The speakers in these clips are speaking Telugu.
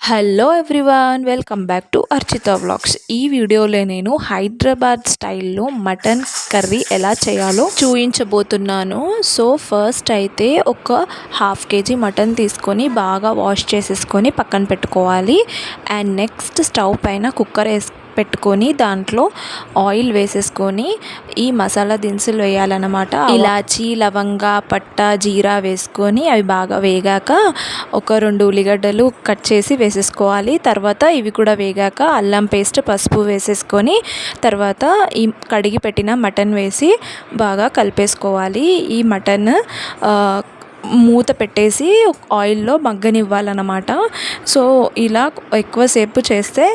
Hello everyone, welcome back to Archita vlogs. ఈ వీడియోలో నేను హైదరాబాద్ స్టైల్లో మటన్ కర్రీ ఎలా చేయాలో చూపించబోతున్నాను. సో ఫస్ట్ అయితే ఒక హాఫ్ కేజీ మటన్ తీసుకొని బాగా వాష్ చేసేసుకొని పక్కన పెట్టుకోవాలి. అండ్ నెక్స్ట్ స్టవ్ పైన కుక్కర్ పెట్టుకొని దాంట్లో ఆయిల్ వేసేసుకొని ఈ మసాలా దినుసులు వేయాలన్నమాట. ఇలాచీ, లవంగ, పట్ట, జీరా వేసుకొని అవి బాగా వేగాక ఒక 2 ఉల్లిగడ్డలు కట్ చేసి వేసేసుకోవాలి. తర్వాత ఇవి కూడా వేగాక అల్లం పేస్ట్, పసుపు వేసేసుకొని తర్వాత ఈ కడిగి పెట్టిన మటన్ వేసి బాగా కలిపేసుకోవాలి. ఈ మటన్ మూత పెట్టేసి ఆయిల్లో మగ్గనివ్వాలన్నమాట. సో ఇలా ఎక్కువసేపు చేస్తే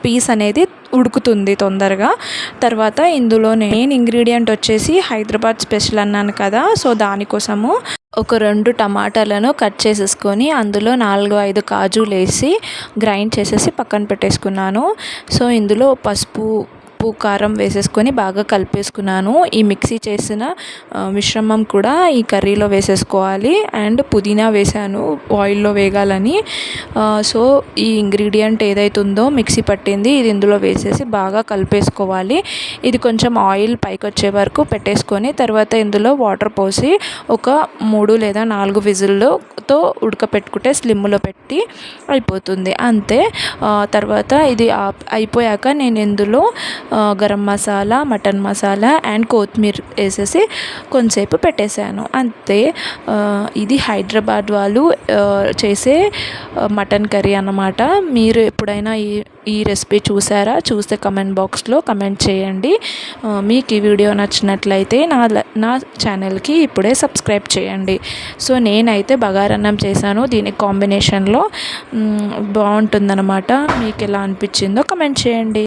పీస్ అనేది ఉడుకుతుంది తొందరగా. తర్వాత ఇందులో మెయిన్ ఇంగ్రీడియంట్ వచ్చేసి హైదరాబాద్ స్పెషల్ అన్నాను కదా, సో దానికోసము ఒక 2 టమాటాలను కట్ చేసేసుకొని అందులో 4-5 కాజులు వేసి గ్రైండ్ చేసేసి పక్కన పెట్టేసుకున్నాను. సో ఇందులో పసుపు, ఉప్పు, కారం వేసేసుకొని బాగా కలిపేసుకున్నాను. ఈ మిక్సీ చేసిన మిశ్రమం కూడా ఈ కర్రీలో వేసేసుకోవాలి. అండ్ పుదీనా వేసాను ఆయిల్లో వేగాలని. సో ఈ ఇంగ్రీడియంట్ ఏదైతే ఉందో మిక్సీ పట్టింది ఇది ఇందులో వేసేసి బాగా కలిపేసుకోవాలి. ఇది కొంచెం ఆయిల్ పైకి వచ్చే వరకు పెట్టేసుకొని తర్వాత ఇందులో వాటర్ పోసి ఒక 3 లేదా 4 విజిల్తో ఉడకపెట్టుకుంటే స్లిమ్లో పెట్టి అయిపోతుంది, అంతే. తర్వాత ఇది అయిపోయాక నేను ఇందులో గరం మసాలా, మటన్ మసాలా అండ్ కొత్తిమీర వేసేసి కొంచెంసేపు పెట్టేశాను, అంతే. ఇది హైదరాబాద్ వాళ్ళు చేసే మటన్ కర్రీ అన్నమాట. మీరు ఎప్పుడైనా ఈ రెసిపీ చూస్తే కమెంట్ బాక్స్లో కమెంట్ చేయండి. మీకు ఈ వీడియో నచ్చినట్లయితే నా ఛానల్కి ఇప్పుడే సబ్స్క్రైబ్ చేయండి. సో నేనైతే బగారన్నం చేశాను, దీనికి కాంబినేషన్లో బాగుంటుందన్నమాట. మీకు ఎలా అనిపించిందో కమెంట్ చేయండి.